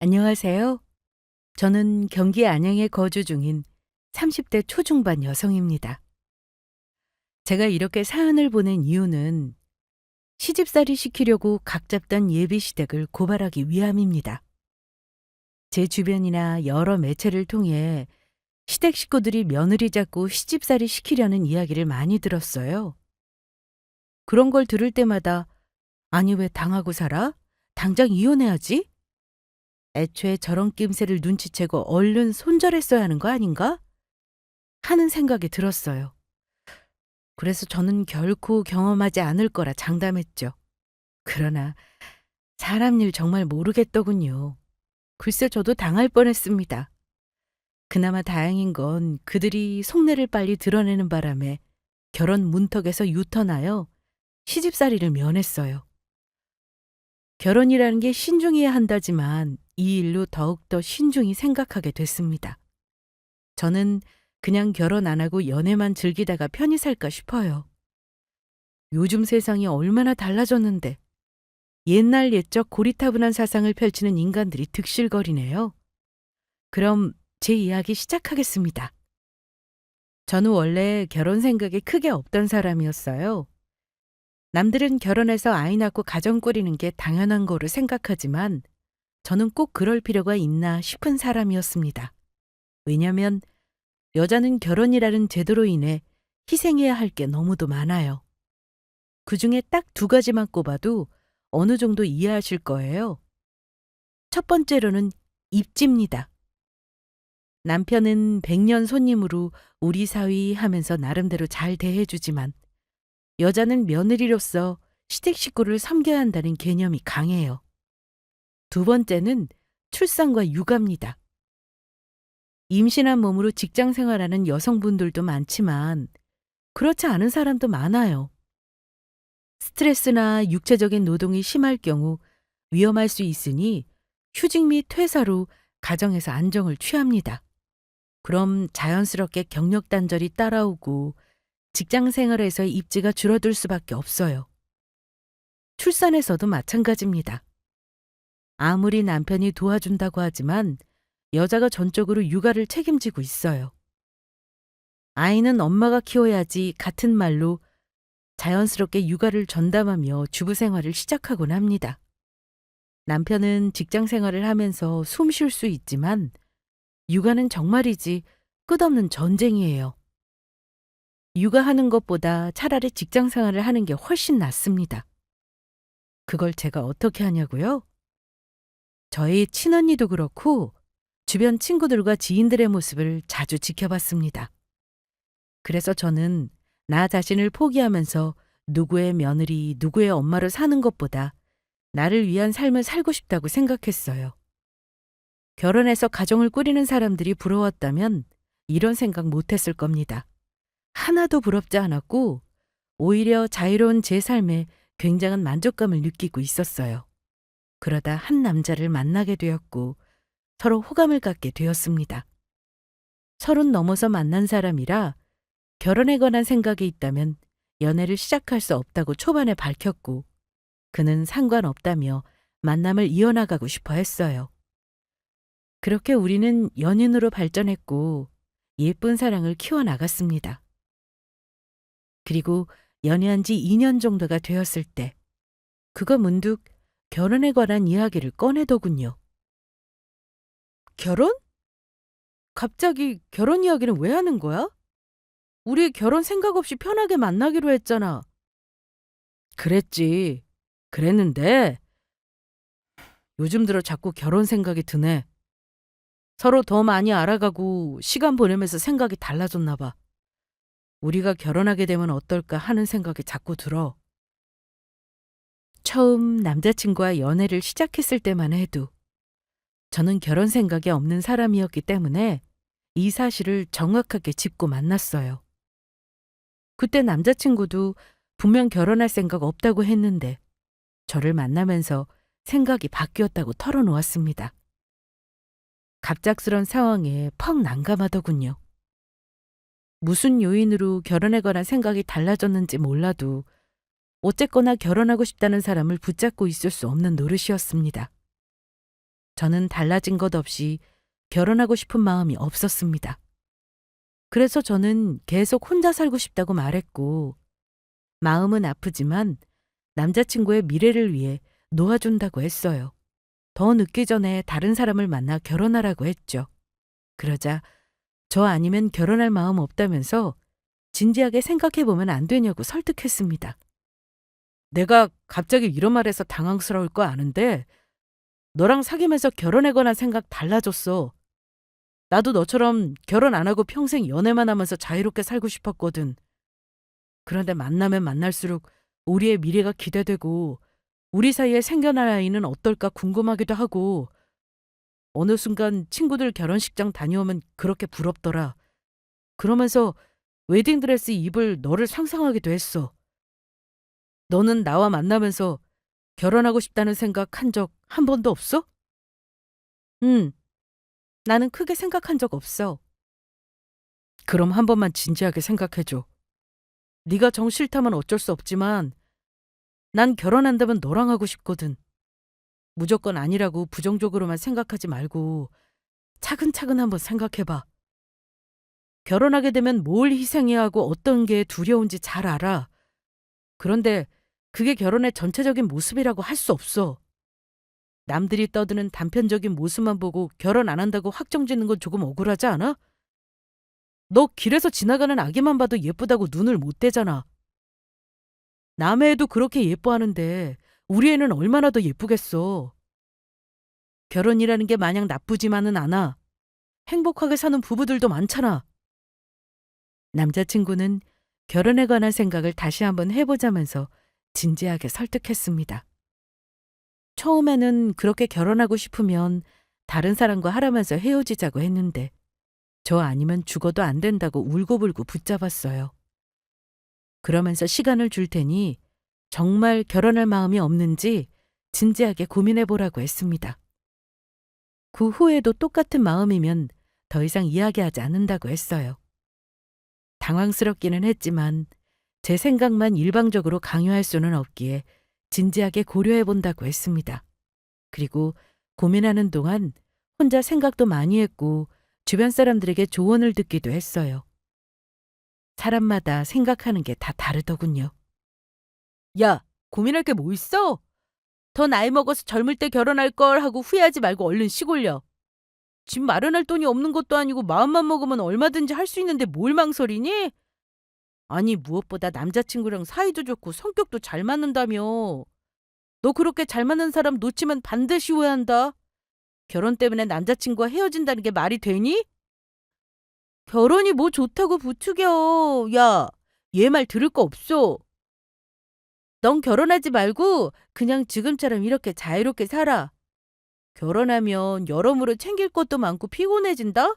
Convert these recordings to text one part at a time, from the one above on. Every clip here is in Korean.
안녕하세요. 저는 경기 안양에 거주 중인 30대 초중반 여성입니다. 제가 이렇게 사연을 보낸 이유는 시집살이 시키려고 각 잡던 예비 시댁을 고발하기 위함입니다. 제 주변이나 여러 매체를 통해 시댁 식구들이 며느리 잡고 시집살이 시키려는 이야기를 많이 들었어요. 그런 걸 들을 때마다 아니 왜 당하고 살아? 당장 이혼해야지? 애초에 저런 낌새를 눈치채고 얼른 손절했어야 하는 거 아닌가? 하는 생각이 들었어요. 그래서 저는 결코 경험하지 않을 거라 장담했죠. 그러나 사람 일 정말 모르겠더군요. 글쎄 저도 당할 뻔했습니다. 그나마 다행인 건 그들이 속내를 빨리 드러내는 바람에 결혼 문턱에서 유턴하여 시집살이를 면했어요. 결혼이라는 게 신중해야 한다지만 이 일로 더욱더 신중히 생각하게 됐습니다. 저는 그냥 결혼 안 하고 연애만 즐기다가 편히 살까 싶어요. 요즘 세상이 얼마나 달라졌는데 옛날 옛적 고리타분한 사상을 펼치는 인간들이 득실거리네요. 그럼 제 이야기 시작하겠습니다. 저는 원래 결혼 생각이 크게 없던 사람이었어요. 남들은 결혼해서 아이 낳고 가정 꾸리는 게 당연한 거로 생각하지만 저는 꼭 그럴 필요가 있나 싶은 사람이었습니다. 왜냐면 여자는 결혼이라는 제도로 인해 희생해야 할 게 너무도 많아요. 그중에 딱 두 가지만 꼽아도 어느 정도 이해하실 거예요. 첫 번째로는 입지입니다. 남편은 백년 손님으로 우리 사위 하면서 나름대로 잘 대해주지만 여자는 며느리로서 시댁 식구를 섬겨야 한다는 개념이 강해요. 두 번째는 출산과 육아입니다. 임신한 몸으로 직장 생활하는 여성분들도 많지만 그렇지 않은 사람도 많아요. 스트레스나 육체적인 노동이 심할 경우 위험할 수 있으니 휴직 및 퇴사로 가정에서 안정을 취합니다. 그럼 자연스럽게 경력 단절이 따라오고 직장 생활에서의 입지가 줄어들 수밖에 없어요. 출산에서도 마찬가지입니다. 아무리 남편이 도와준다고 하지만 여자가 전적으로 육아를 책임지고 있어요. 아이는 엄마가 키워야지 같은 말로 자연스럽게 육아를 전담하며 주부 생활을 시작하곤 합니다. 남편은 직장 생활을 하면서 숨 쉴 수 있지만 육아는 정말이지 끝없는 전쟁이에요. 육아하는 것보다 차라리 직장 생활을 하는 게 훨씬 낫습니다. 그걸 제가 어떻게 하냐고요? 저희 친언니도 그렇고 주변 친구들과 지인들의 모습을 자주 지켜봤습니다. 그래서 저는 나 자신을 포기하면서 누구의 며느리, 누구의 엄마로 사는 것보다 나를 위한 삶을 살고 싶다고 생각했어요. 결혼해서 가정을 꾸리는 사람들이 부러웠다면 이런 생각 못했을 겁니다. 하나도 부럽지 않았고 오히려 자유로운 제 삶에 굉장한 만족감을 느끼고 있었어요. 그러다 한 남자를 만나게 되었고 서로 호감을 갖게 되었습니다. 30 넘어서 만난 사람이라 결혼에 관한 생각이 있다면 연애를 시작할 수 없다고 초반에 밝혔고 그는 상관없다며 만남을 이어나가고 싶어 했어요. 그렇게 우리는 연인으로 발전했고 예쁜 사랑을 키워나갔습니다. 그리고 연애한 지 2년 정도가 되었을 때 그가 문득 결혼에 관한 이야기를 꺼내더군요. 결혼? 갑자기 결혼 이야기는 왜 하는 거야? 우리 결혼 생각 없이 편하게 만나기로 했잖아. 그랬지. 그랬는데 요즘 들어 자꾸 결혼 생각이 드네. 서로 더 많이 알아가고 시간 보내면서 생각이 달라졌나 봐. 우리가 결혼하게 되면 어떨까 하는 생각이 자꾸 들어. 처음 남자친구와 연애를 시작했을 때만 해도 저는 결혼 생각이 없는 사람이었기 때문에 이 사실을 정확하게 짚고 만났어요. 그때 남자친구도 분명 결혼할 생각 없다고 했는데 저를 만나면서 생각이 바뀌었다고 털어놓았습니다. 갑작스런 상황에 퍽 난감하더군요. 무슨 요인으로 결혼에 관한 생각이 달라졌는지 몰라도 어쨌거나 결혼하고 싶다는 사람을 붙잡고 있을 수 없는 노릇이었습니다. 저는 달라진 것 없이 결혼하고 싶은 마음이 없었습니다. 그래서 저는 계속 혼자 살고 싶다고 말했고, 마음은 아프지만 남자친구의 미래를 위해 놓아준다고 했어요. 더 늦기 전에 다른 사람을 만나 결혼하라고 했죠. 그러자 저 아니면 결혼할 마음 없다면서 진지하게 생각해보면 안 되냐고 설득했습니다. 내가 갑자기 이런 말해서 당황스러울 거 아는데 너랑 사귀면서 결혼하거나 생각 달라졌어. 나도 너처럼 결혼 안 하고 평생 연애만 하면서 자유롭게 살고 싶었거든. 그런데 만나면 만날수록 우리의 미래가 기대되고 우리 사이에 생겨날 아이는 어떨까 궁금하기도 하고 어느 순간 친구들 결혼식장 다녀오면 그렇게 부럽더라. 그러면서 웨딩드레스 입을 너를 상상하기도 했어. 너는 나와 만나면서 결혼하고 싶다는 생각 한 적 한 번도 없어? 응, 나는 크게 생각한 적 없어. 그럼 한 번만 진지하게 생각해줘. 네가 정 싫다면 어쩔 수 없지만 난 결혼한다면 너랑 하고 싶거든. 무조건 아니라고 부정적으로만 생각하지 말고 차근차근 한번 생각해봐. 결혼하게 되면 뭘 희생해야 하고 어떤 게 두려운지 잘 알아. 그런데 그게 결혼의 전체적인 모습이라고 할 수 없어. 남들이 떠드는 단편적인 모습만 보고 결혼 안 한다고 확정짓는 건 조금 억울하지 않아? 너 길에서 지나가는 아기만 봐도 예쁘다고 눈을 못 떼잖아. 남의 애도 그렇게 예뻐하는데 우리 애는 얼마나 더 예쁘겠어. 결혼이라는 게 마냥 나쁘지만은 않아. 행복하게 사는 부부들도 많잖아. 남자친구는 결혼에 관한 생각을 다시 한번 해보자면서 진지하게 설득했습니다. 처음에는 그렇게 결혼하고 싶으면 다른 사람과 하라면서 헤어지자고 했는데 저 아니면 죽어도 안 된다고 울고불고 붙잡았어요. 그러면서 시간을 줄 테니 정말 결혼할 마음이 없는지 진지하게 고민해보라고 했습니다. 그 후에도 똑같은 마음이면 더 이상 이야기하지 않는다고 했어요. 당황스럽기는 했지만 제 생각만 일방적으로 강요할 수는 없기에 진지하게 고려해본다고 했습니다. 그리고 고민하는 동안 혼자 생각도 많이 했고 주변 사람들에게 조언을 듣기도 했어요. 사람마다 생각하는 게 다 다르더군요. 야, 고민할 게 뭐 있어? 더 나이 먹어서 젊을 때 결혼할 걸 하고 후회하지 말고 얼른 시골려. 집 마련할 돈이 없는 것도 아니고 마음만 먹으면 얼마든지 할 수 있는데 뭘 망설이니? 아니, 무엇보다 남자친구랑 사이도 좋고 성격도 잘 맞는다며. 너 그렇게 잘 맞는 사람 놓치면 반드시 후회한다. 결혼 때문에 남자친구와 헤어진다는 게 말이 되니? 결혼이 뭐 좋다고 부추겨. 야, 얘 말 들을 거 없어. 넌 결혼하지 말고 그냥 지금처럼 이렇게 자유롭게 살아. 결혼하면 여러모로 챙길 것도 많고 피곤해진다?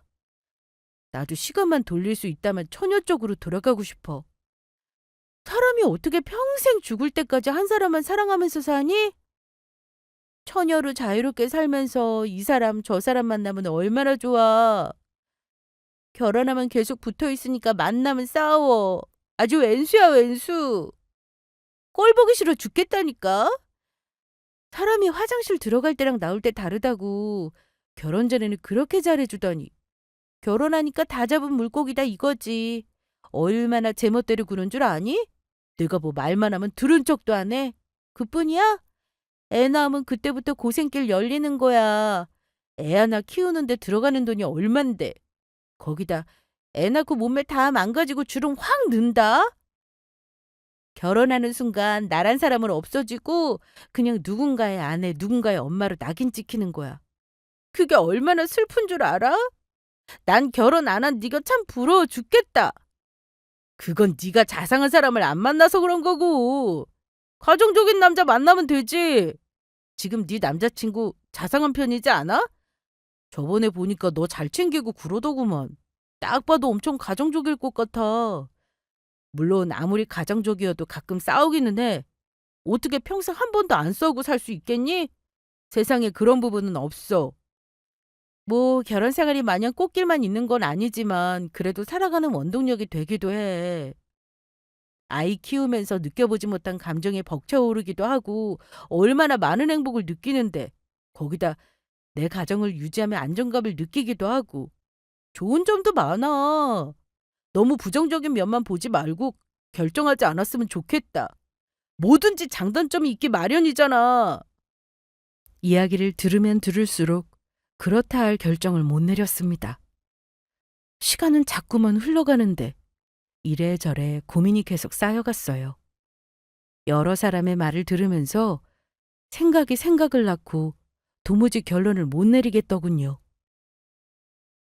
나도 시간만 돌릴 수 있다면 처녀 쪽으로 돌아가고 싶어. 사람이 어떻게 평생 죽을 때까지 한 사람만 사랑하면서 사니? 처녀로 자유롭게 살면서 이 사람 저 사람 만나면 얼마나 좋아. 결혼하면 계속 붙어 있으니까 만나면 싸워. 아주 왼수야 왼수. 꼴 보기 싫어 죽겠다니까. 사람이 화장실 들어갈 때랑 나올 때 다르다고. 결혼 전에는 그렇게 잘해주더니 결혼하니까 다 잡은 물고기다 이거지. 얼마나 제멋대로 구는 줄 아니? 내가 뭐 말만 하면 들은 척도 안 해. 그뿐이야? 애 낳으면 그때부터 고생길 열리는 거야. 애 하나 키우는데 들어가는 돈이 얼만데. 거기다 애 낳고 몸매 다 망가지고 주름 확 는다? 결혼하는 순간 나란 사람은 없어지고 그냥 누군가의 아내, 누군가의 엄마로 낙인 찍히는 거야. 그게 얼마나 슬픈 줄 알아? 난 결혼 안 한 네가 참 부러워 죽겠다. 그건 네가 자상한 사람을 안 만나서 그런 거고. 가정적인 남자 만나면 되지. 지금 네 남자친구 자상한 편이지 않아? 저번에 보니까 너 잘 챙기고 그러더구먼. 딱 봐도 엄청 가정적일 것 같아. 물론 아무리 가정적이어도 가끔 싸우기는 해. 어떻게 평생 한 번도 안 싸우고 살 수 있겠니? 세상에 그런 부분은 없어. 뭐 결혼 생활이 마냥 꽃길만 있는 건 아니지만 그래도 살아가는 원동력이 되기도 해. 아이 키우면서 느껴보지 못한 감정에 벅차오르기도 하고 얼마나 많은 행복을 느끼는데 거기다 내 가정을 유지하며 안정감을 느끼기도 하고 좋은 점도 많아. 너무 부정적인 면만 보지 말고 결정하지 않았으면 좋겠다. 뭐든지 장단점이 있기 마련이잖아. 이야기를 들으면 들을수록 그렇다 할 결정을 못 내렸습니다. 시간은 자꾸만 흘러가는데 이래저래 고민이 계속 쌓여갔어요. 여러 사람의 말을 들으면서 생각이 생각을 낳고 도무지 결론을 못 내리겠더군요.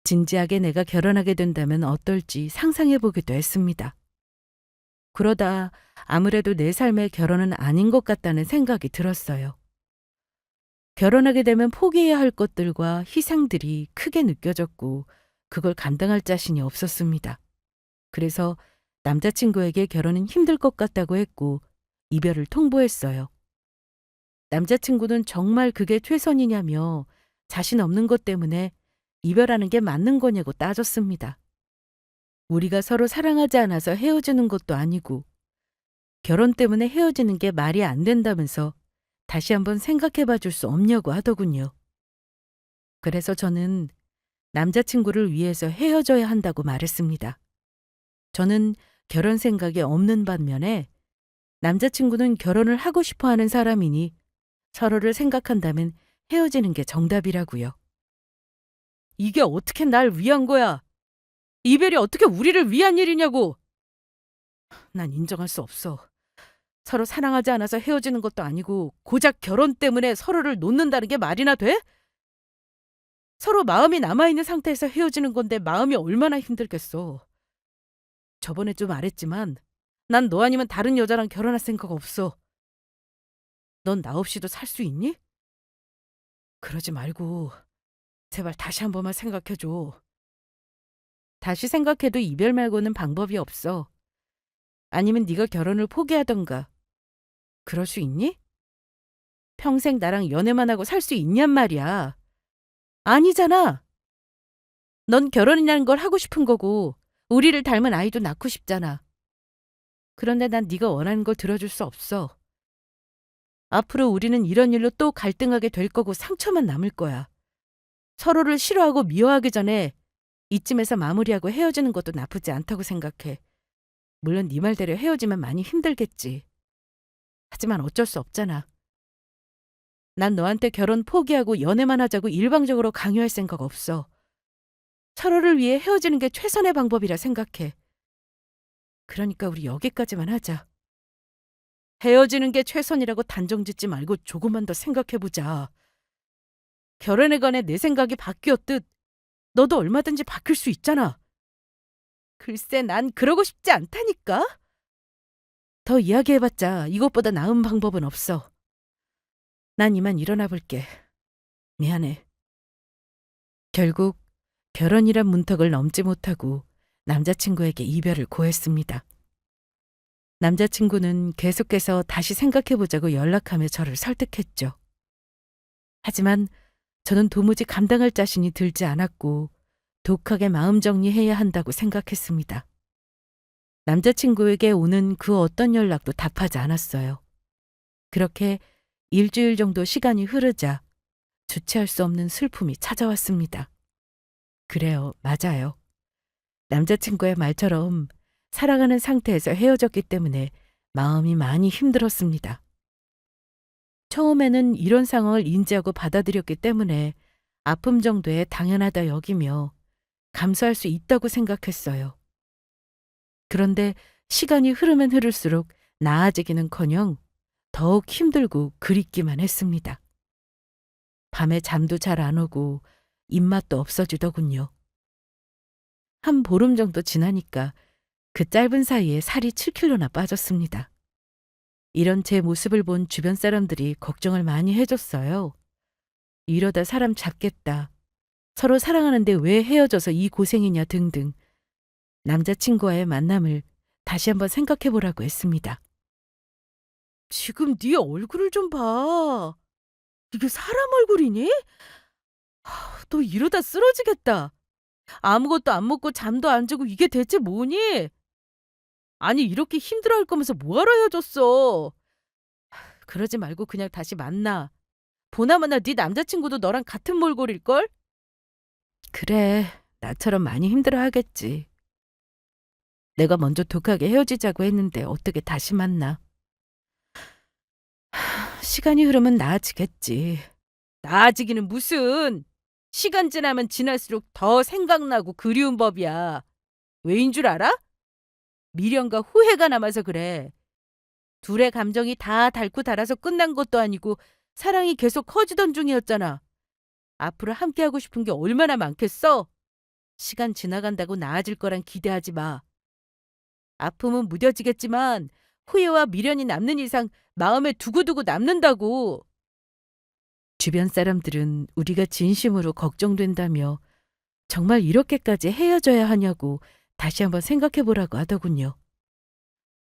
진지하게 내가 결혼하게 된다면 어떨지 상상해 보기도 했습니다. 그러다 아무래도 내 삶의 결혼은 아닌 것 같다는 생각이 들었어요. 결혼하게 되면 포기해야 할 것들과 희생들이 크게 느껴졌고 그걸 감당할 자신이 없었습니다. 그래서 남자친구에게 결혼은 힘들 것 같다고 했고 이별을 통보했어요. 남자친구는 정말 그게 최선이냐며 자신 없는 것 때문에 이별하는 게 맞는 거냐고 따졌습니다. 우리가 서로 사랑하지 않아서 헤어지는 것도 아니고 결혼 때문에 헤어지는 게 말이 안 된다면서 다시 한번 생각해 봐 줄 수 없냐고 하더군요. 그래서 저는 남자친구를 위해서 헤어져야 한다고 말했습니다. 저는 결혼 생각이 없는 반면에 남자친구는 결혼을 하고 싶어 하는 사람이니 서로를 생각한다면 헤어지는 게 정답이라고요. 이게 어떻게 날 위한 거야? 이별이 어떻게 우리를 위한 일이냐고! 난 인정할 수 없어. 서로 사랑하지 않아서 헤어지는 것도 아니고 고작 결혼 때문에 서로를 놓는다는 게 말이나 돼? 서로 마음이 남아있는 상태에서 헤어지는 건데 마음이 얼마나 힘들겠어. 저번에 좀 말했지만 난 너 아니면 다른 여자랑 결혼할 생각 없어. 넌 나 없이도 살 수 있니? 그러지 말고 제발 다시 한 번만 생각해줘. 다시 생각해도 이별 말고는 방법이 없어. 아니면 네가 결혼을 포기하던가. 그럴 수 있니? 평생 나랑 연애만 하고 살 수 있냔 말이야. 아니잖아. 넌 결혼이라는 걸 하고 싶은 거고 우리를 닮은 아이도 낳고 싶잖아. 그런데 난 네가 원하는 걸 들어줄 수 없어. 앞으로 우리는 이런 일로 또 갈등하게 될 거고 상처만 남을 거야. 서로를 싫어하고 미워하기 전에 이쯤에서 마무리하고 헤어지는 것도 나쁘지 않다고 생각해. 물론 네 말대로 헤어지면 많이 힘들겠지. 하지만 어쩔 수 없잖아. 난 너한테 결혼 포기하고 연애만 하자고 일방적으로 강요할 생각 없어. 서로를 위해 헤어지는 게 최선의 방법이라 생각해. 그러니까 우리 여기까지만 하자. 헤어지는 게 최선이라고 단정 짓지 말고 조금만 더 생각해보자. 결혼에 관해 내 생각이 바뀌었듯 너도 얼마든지 바뀔 수 있잖아. 글쎄 난 그러고 싶지 않다니까. 더 이야기해봤자 이것보다 나은 방법은 없어. 난 이만 일어나 볼게. 미안해. 결국 결혼이란 문턱을 넘지 못하고 남자친구에게 이별을 고했습니다. 남자친구는 계속해서 다시 생각해보자고 연락하며 저를 설득했죠. 하지만 저는 도무지 감당할 자신이 들지 않았고 독하게 마음 정리해야 한다고 생각했습니다. 남자친구에게 오는 그 어떤 연락도 답하지 않았어요. 그렇게 일주일 정도 시간이 흐르자 주체할 수 없는 슬픔이 찾아왔습니다. 그래요, 맞아요. 남자친구의 말처럼 사랑하는 상태에서 헤어졌기 때문에 마음이 많이 힘들었습니다. 처음에는 이런 상황을 인지하고 받아들였기 때문에 아픔 정도에 당연하다 여기며 감수할 수 있다고 생각했어요. 그런데 시간이 흐르면 흐를수록 나아지기는커녕 더욱 힘들고 그립기만 했습니다. 밤에 잠도 잘 안 오고 입맛도 없어지더군요. 한 보름 정도 지나니까 그 짧은 사이에 살이 7kg나 빠졌습니다. 이런 제 모습을 본 주변 사람들이 걱정을 많이 해줬어요. 이러다 사람 잡겠다. 서로 사랑하는데 왜 헤어져서 이 고생이냐 등등. 남자친구와의 만남을 다시 한번 생각해보라고 했습니다. 지금 네 얼굴을 좀 봐. 이게 사람 얼굴이니? 너 이러다 쓰러지겠다. 아무것도 안 먹고 잠도 안 자고 이게 대체 뭐니? 아니 이렇게 힘들어할 거면서 뭐하러 헤어졌어? 그러지 말고 그냥 다시 만나. 보나마나 네 남자친구도 너랑 같은 몰골일걸? 그래, 나처럼 많이 힘들어하겠지. 내가 먼저 독하게 헤어지자고 했는데 어떻게 다시 만나? 시간이 흐르면 나아지겠지. 나아지기는 무슨. 시간 지나면 지날수록 더 생각나고 그리운 법이야. 왜인 줄 알아? 미련과 후회가 남아서 그래. 둘의 감정이 다 닳고 닳아서 끝난 것도 아니고 사랑이 계속 커지던 중이었잖아. 앞으로 함께하고 싶은 게 얼마나 많겠어? 시간 지나간다고 나아질 거란 기대하지 마. 아픔은 무뎌지겠지만 후회와 미련이 남는 이상 마음에 두고두고 남는다고. 주변 사람들은 우리가 진심으로 걱정된다며 정말 이렇게까지 헤어져야 하냐고 다시 한번 생각해 보라고 하더군요.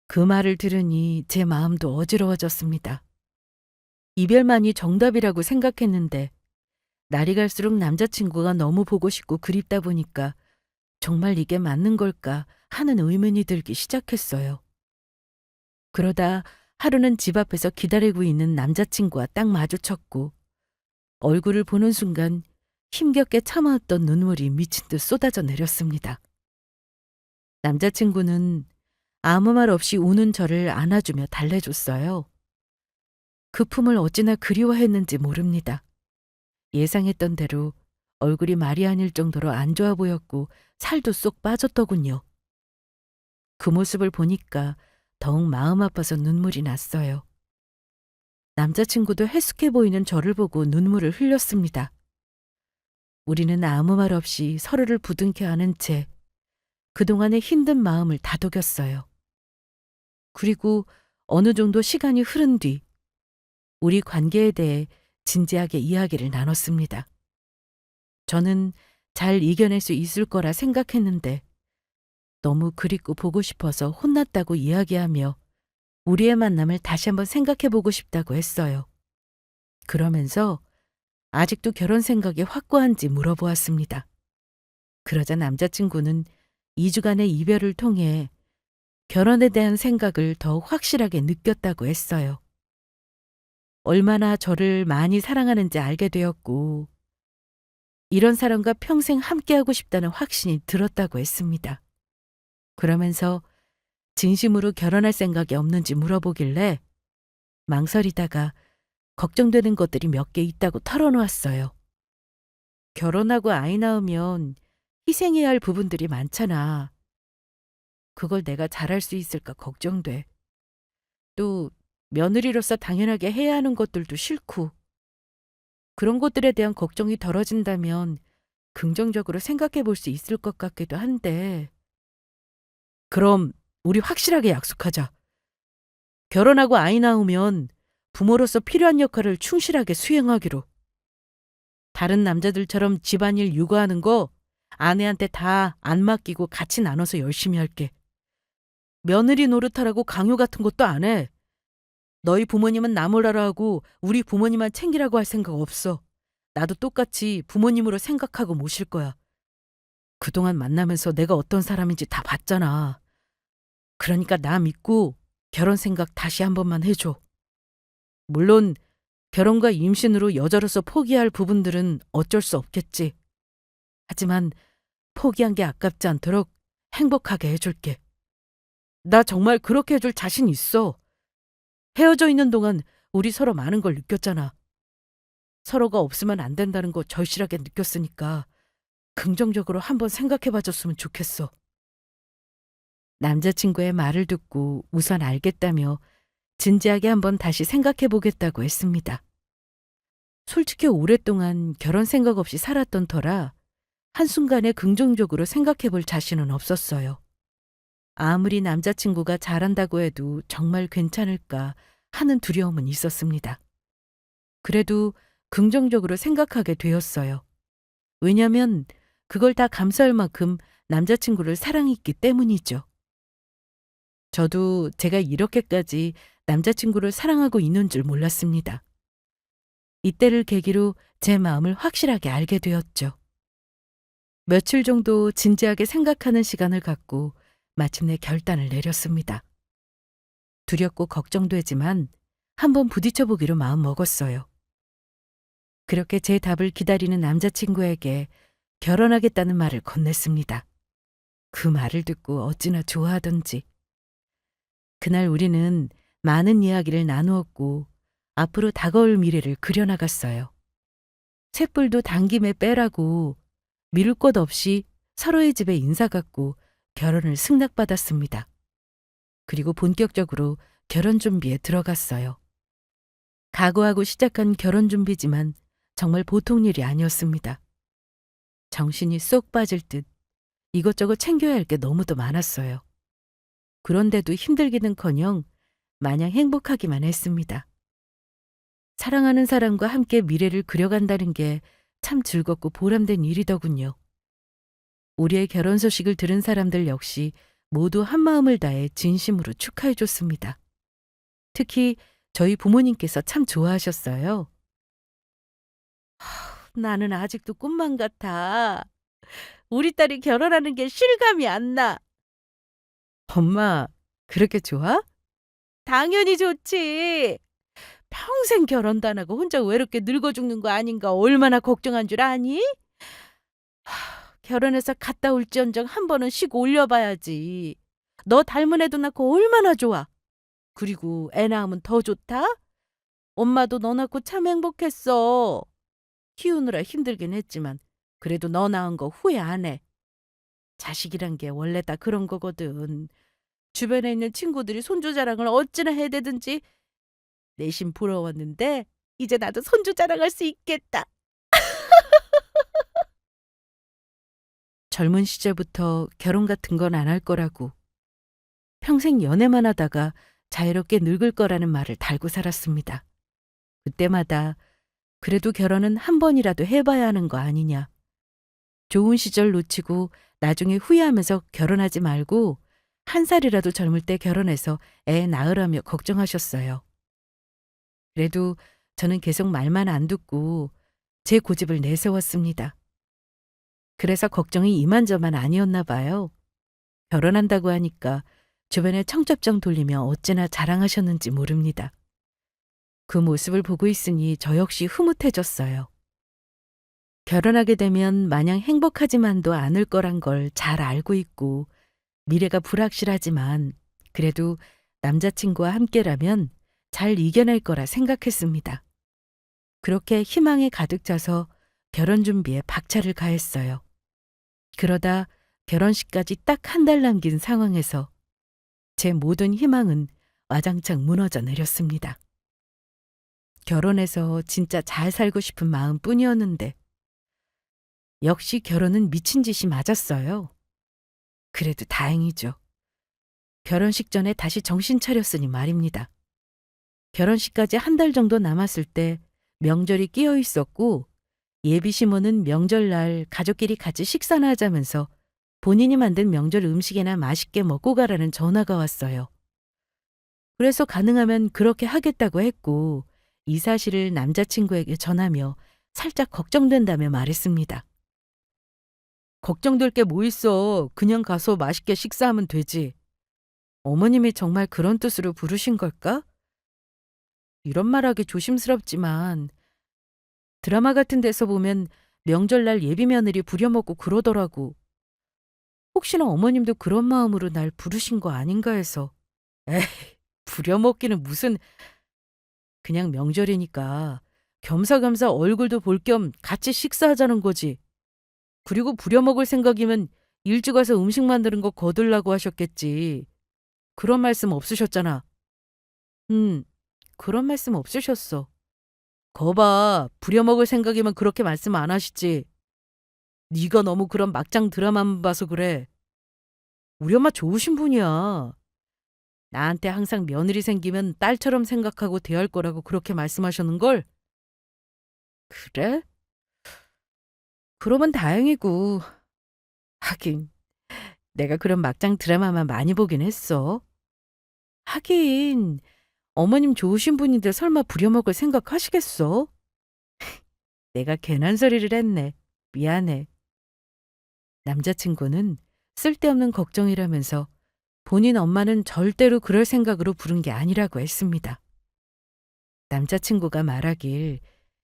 그 말을 들으니 제 마음도 어지러워졌습니다. 이별만이 정답이라고 생각했는데 날이 갈수록 남자친구가 너무 보고 싶고 그립다 보니까 정말 이게 맞는 걸까 하는 의문이 들기 시작했어요. 그러다 하루는 집 앞에서 기다리고 있는 남자친구와 딱 마주쳤고 얼굴을 보는 순간 힘겹게 참아왔던 눈물이 미친 듯 쏟아져 내렸습니다. 남자친구는 아무 말 없이 우는 저를 안아주며 달래줬어요. 그 품을 어찌나 그리워했는지 모릅니다. 예상했던 대로 얼굴이 말이 아닐 정도로 안 좋아 보였고 살도 쏙 빠졌더군요. 그 모습을 보니까 더욱 마음 아파서 눈물이 났어요. 남자친구도 해숙해 보이는 저를 보고 눈물을 흘렸습니다. 우리는 아무 말 없이 서로를 부둥켜 안은 채 그동안의 힘든 마음을 다독였어요. 그리고 어느 정도 시간이 흐른 뒤 우리 관계에 대해 진지하게 이야기를 나눴습니다. 저는 잘 이겨낼 수 있을 거라 생각했는데 너무 그립고 보고 싶어서 혼났다고 이야기하며 우리의 만남을 다시 한번 생각해 보고 싶다고 했어요. 그러면서 아직도 결혼 생각이 확고한지 물어보았습니다. 그러자 남자친구는 2주간의 이별을 통해 결혼에 대한 생각을 더 확실하게 느꼈다고 했어요. 얼마나 저를 많이 사랑하는지 알게 되었고 이런 사람과 평생 함께하고 싶다는 확신이 들었다고 했습니다. 그러면서 진심으로 결혼할 생각이 없는지 물어보길래 망설이다가 걱정되는 것들이 몇 개 있다고 털어놓았어요. 결혼하고 아이 낳으면 희생해야 할 부분들이 많잖아. 그걸 내가 잘할 수 있을까 걱정돼. 또 며느리로서 당연하게 해야 하는 것들도 싫고 그런 것들에 대한 걱정이 덜어진다면 긍정적으로 생각해 볼 수 있을 것 같기도 한데 그럼 우리 확실하게 약속하자. 결혼하고 아이 낳으면 부모로서 필요한 역할을 충실하게 수행하기로. 다른 남자들처럼 집안일 육아하는 거 아내한테 다 안 맡기고 같이 나눠서 열심히 할게. 며느리 노릇하라고 강요 같은 것도 안 해. 너희 부모님은 나 몰라라 하고 우리 부모님만 챙기라고 할 생각 없어. 나도 똑같이 부모님으로 생각하고 모실 거야. 그동안 만나면서 내가 어떤 사람인지 다 봤잖아. 그러니까 나 믿고 결혼 생각 다시 한 번만 해줘. 물론 결혼과 임신으로 여자로서 포기할 부분들은 어쩔 수 없겠지. 하지만 포기한 게 아깝지 않도록 행복하게 해줄게. 나 정말 그렇게 해줄 자신 있어. 헤어져 있는 동안 우리 서로 많은 걸 느꼈잖아. 서로가 없으면 안 된다는 거 절실하게 느꼈으니까 긍정적으로 한번 생각해 봐줬으면 좋겠어. 남자친구의 말을 듣고 우선 알겠다며 진지하게 한번 다시 생각해 보겠다고 했습니다. 솔직히 오랫동안 결혼 생각 없이 살았던 터라 한순간에 긍정적으로 생각해 볼 자신은 없었어요. 아무리 남자친구가 잘한다고 해도 정말 괜찮을까 하는 두려움은 있었습니다. 그래도 긍정적으로 생각하게 되었어요. 왜냐면 그걸 다 감수할 만큼 남자친구를 사랑했기 때문이죠. 저도 제가 이렇게까지 남자친구를 사랑하고 있는 줄 몰랐습니다. 이때를 계기로 제 마음을 확실하게 알게 되었죠. 며칠 정도 진지하게 생각하는 시간을 갖고 마침내 결단을 내렸습니다. 두렵고 걱정되지만 한번 부딪혀 보기로 마음 먹었어요. 그렇게 제 답을 기다리는 남자친구에게 결혼하겠다는 말을 건넸습니다. 그 말을 듣고 어찌나 좋아하던지. 그날 우리는 많은 이야기를 나누었고 앞으로 다가올 미래를 그려나갔어요. 쇳불도 당김에 빼라고 미룰 것 없이 서로의 집에 인사 갔고 결혼을 승낙받았습니다. 그리고 본격적으로 결혼 준비에 들어갔어요. 각오하고 시작한 결혼 준비지만 정말 보통 일이 아니었습니다. 정신이 쏙 빠질 듯 이것저것 챙겨야 할 게 너무도 많았어요. 그런데도 힘들기는커녕 마냥 행복하기만 했습니다. 사랑하는 사람과 함께 미래를 그려간다는 게 참 즐겁고 보람된 일이더군요. 우리의 결혼 소식을 들은 사람들 역시 모두 한마음을 다해 진심으로 축하해 줬습니다. 특히 저희 부모님께서 참 좋아하셨어요. 나는 아직도 꿈만 같아. 우리 딸이 결혼하는 게 실감이 안 나. 엄마, 그렇게 좋아? 당연히 좋지. 평생 결혼도 안 하고 혼자 외롭게 늙어 죽는 거 아닌가 얼마나 걱정한 줄 아니? 결혼해서 갔다 올지언정 한 번은 쉬고 올려봐야지. 너 닮은 애도 낳고 얼마나 좋아. 그리고 애 낳으면 더 좋다? 엄마도 너 낳고 참 행복했어. 키우느라 힘들긴 했지만 그래도 너 낳은 거 후회 안 해. 자식이란 게 원래 다 그런 거거든. 주변에 있는 친구들이 손주 자랑을 어찌나 해대든지 내심 부러웠는데 이제 나도 손주 자랑할 수 있겠다. 젊은 시절부터 결혼 같은 건 안 할 거라고 평생 연애만 하다가 자유롭게 늙을 거라는 말을 달고 살았습니다. 그때마다 그래도 결혼은 한 번이라도 해봐야 하는 거 아니냐. 좋은 시절 놓치고 나중에 후회하면서 결혼하지 말고 한 살이라도 젊을 때 결혼해서 애 낳으라며 걱정하셨어요. 그래도 저는 계속 말만 안 듣고 제 고집을 내세웠습니다. 그래서 걱정이 이만저만 아니었나 봐요. 결혼한다고 하니까 주변에 청첩장 돌리며 어찌나 자랑하셨는지 모릅니다. 그 모습을 보고 있으니 저 역시 흐뭇해졌어요. 결혼하게 되면 마냥 행복하지만도 않을 거란 걸 잘 알고 있고 미래가 불확실하지만 그래도 남자친구와 함께라면 잘 이겨낼 거라 생각했습니다. 그렇게 희망에 가득 차서 결혼 준비에 박차를 가했어요. 그러다 결혼식까지 딱 한 달 남긴 상황에서 제 모든 희망은 와장창 무너져 내렸습니다. 결혼해서 진짜 잘 살고 싶은 마음뿐이었는데 역시 결혼은 미친 짓이 맞았어요. 그래도 다행이죠. 결혼식 전에 다시 정신 차렸으니 말입니다. 결혼식까지 한 달 정도 남았을 때 명절이 끼어 있었고 예비 시모는 명절날 가족끼리 같이 식사나 하자면서 본인이 만든 명절 음식이나 맛있게 먹고 가라는 전화가 왔어요. 그래서 가능하면 그렇게 하겠다고 했고 이 사실을 남자친구에게 전하며 살짝 걱정된다며 말했습니다. 걱정될 게 뭐 있어. 그냥 가서 맛있게 식사하면 되지. 어머님이 정말 그런 뜻으로 부르신 걸까? 이런 말하기 조심스럽지만 드라마 같은 데서 보면 명절날 예비 며느리 부려먹고 그러더라고. 혹시나 어머님도 그런 마음으로 날 부르신 거 아닌가 해서. 에이, 부려먹기는 무슨. 그냥 명절이니까 겸사겸사 얼굴도 볼 겸 같이 식사하자는 거지. 그리고 부려먹을 생각이면 일찍 와서 음식 만드는 거 거들라고 하셨겠지. 그런 말씀 없으셨잖아. 그런 말씀 없으셨어. 거봐, 부려먹을 생각이면 그렇게 말씀 안 하시지. 네가 너무 그런 막장 드라마만 봐서 그래. 우리 엄마 좋으신 분이야. 나한테 항상 며느리 생기면 딸처럼 생각하고 대할 거라고 그렇게 말씀하셨는걸? 그래? 그러면 다행이고. 하긴 내가 그런 막장 드라마만 많이 보긴 했어. 하긴 어머님 좋으신 분인데 설마 부려먹을 생각하시겠어? 내가 괜한 소리를 했네. 미안해. 남자친구는 쓸데없는 걱정이라면서 본인 엄마는 절대로 그럴 생각으로 부른 게 아니라고 했습니다. 남자친구가 말하길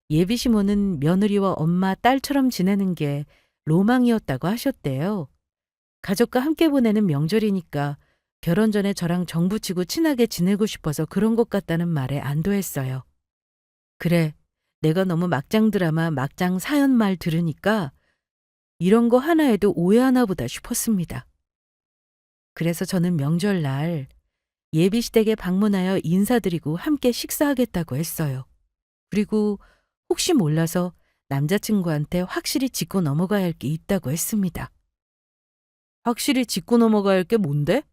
예비 시모는 며느리와 엄마, 딸처럼 지내는 게 로망이었다고 하셨대요. 가족과 함께 보내는 명절이니까 결혼 전에 저랑 정붙이고 친하게 지내고 싶어서 그런 것 같다는 말에 안도했어요. 그래, 내가 너무 막장 드라마, 막장 사연 말 들으니까 이런 거 하나에도 오해하나 보다 싶었습니다. 그래서 저는 명절날 예비 시댁에 방문하여 인사드리고 함께 식사하겠다고 했어요. 그리고 혹시 몰라서 남자친구한테 확실히 짚고 넘어가야 할 게 있다고 했습니다. 확실히 짚고 넘어가야 할 게 뭔데?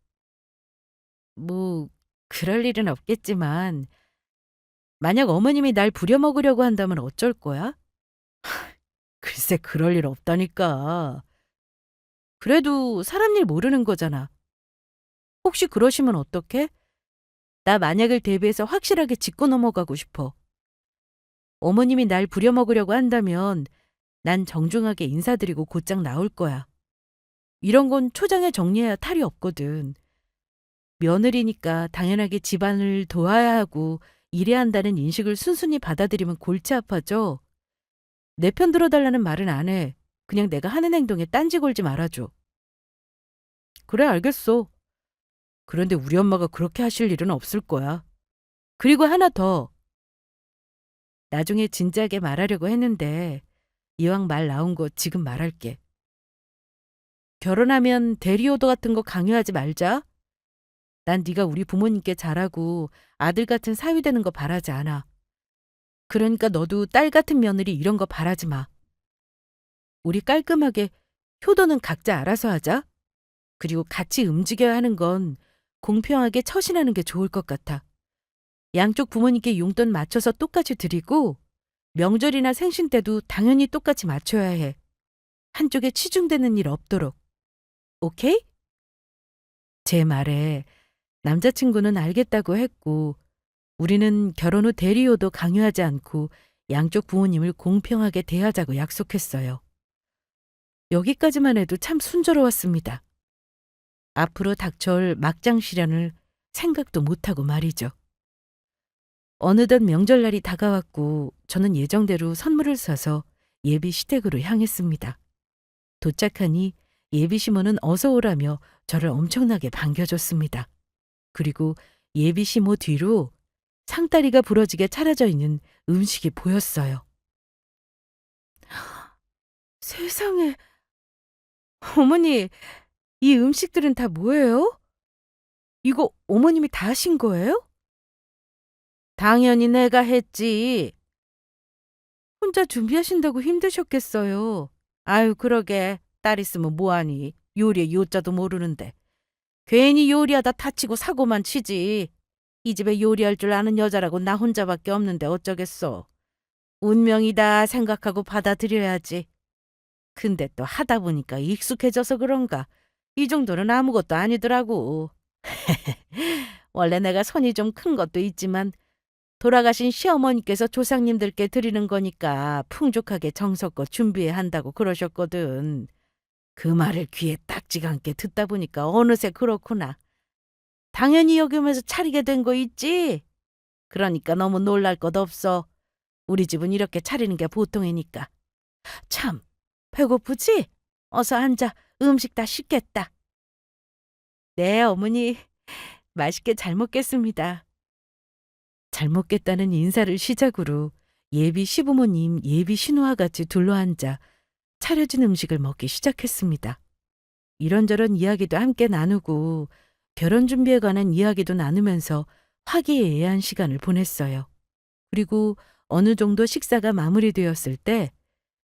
뭐, 그럴 일은 없겠지만, 만약 어머님이 날 부려먹으려고 한다면 어쩔 거야? 글쎄, 그럴 일 없다니까. 그래도 사람 일 모르는 거잖아. 혹시 그러시면 어떡해? 나 만약을 대비해서 확실하게 짚고 넘어가고 싶어. 어머님이 날 부려먹으려고 한다면 난 정중하게 인사드리고 곧장 나올 거야. 이런 건 초장에 정리해야 탈이 없거든. 며느리니까 당연하게 집안을 도와야 하고 일해야 한다는 인식을 순순히 받아들이면 골치 아파져. 내 편 들어달라는 말은 안 해. 그냥 내가 하는 행동에 딴지 걸지 말아줘. 그래, 알겠어. 그런데 우리 엄마가 그렇게 하실 일은 없을 거야. 그리고 하나 더. 나중에 진지하게 말하려고 했는데 이왕 말 나온 거 지금 말할게. 결혼하면 대리오더 같은 거 강요하지 말자. 난 네가 우리 부모님께 잘하고 아들 같은 사위 되는 거 바라지 않아. 그러니까 너도 딸 같은 며느리 이런 거 바라지 마. 우리 깔끔하게 효도는 각자 알아서 하자. 그리고 같이 움직여야 하는 건 공평하게 처신하는 게 좋을 것 같아. 양쪽 부모님께 용돈 맞춰서 똑같이 드리고 명절이나 생신 때도 당연히 똑같이 맞춰야 해. 한쪽에 치중되는 일 없도록. 오케이? 제 말에 남자친구는 알겠다고 했고 우리는 결혼 후 대리효도 강요하지 않고 양쪽 부모님을 공평하게 대하자고 약속했어요. 여기까지만 해도 참 순조로웠습니다. 앞으로 닥쳐올 막장 시련을 생각도 못하고 말이죠. 어느덧 명절날이 다가왔고 저는 예정대로 선물을 사서 예비 시댁으로 향했습니다. 도착하니 예비 시모는 어서 오라며 저를 엄청나게 반겨줬습니다. 그리고 예비 시모 뒤로 상다리가 부러지게 차려져 있는 음식이 보였어요. 세상에, 어머니, 이 음식들은 다 뭐예요? 이거 어머님이 다 하신 거예요? 당연히 내가 했지. 혼자 준비하신다고 힘드셨겠어요. 아유, 그러게. 딸 있으면 뭐하니. 요리의 요자도 모르는데. 괜히 요리하다 다치고 사고만 치지. 이 집에 요리할 줄 아는 여자라고 나 혼자밖에 없는데 어쩌겠어. 운명이다 생각하고 받아들여야지. 근데 또 하다 보니까 익숙해져서 그런가. 이 정도는 아무것도 아니더라고. 원래 내가 손이 좀 큰 것도 있지만 돌아가신 시어머니께서 조상님들께 드리는 거니까 풍족하게 정성껏 준비해야 한다고 그러셨거든. 그 말을 귀에 딱지가 않게 듣다 보니까 어느새 그렇구나. 당연히 여기면서 차리게 된 거 있지? 그러니까 너무 놀랄 것 없어. 우리 집은 이렇게 차리는 게 보통이니까. 참, 배고프지? 어서 앉아. 음식 다 식겠다. 네, 어머니. 맛있게 잘 먹겠습니다. 잘 먹겠다는 인사를 시작으로 예비 시부모님, 예비 신우와 같이 둘러앉아 차려진 음식을 먹기 시작했습니다. 이런저런 이야기도 함께 나누고 결혼 준비에 관한 이야기도 나누면서 화기애애한 시간을 보냈어요. 그리고 어느 정도 식사가 마무리되었을 때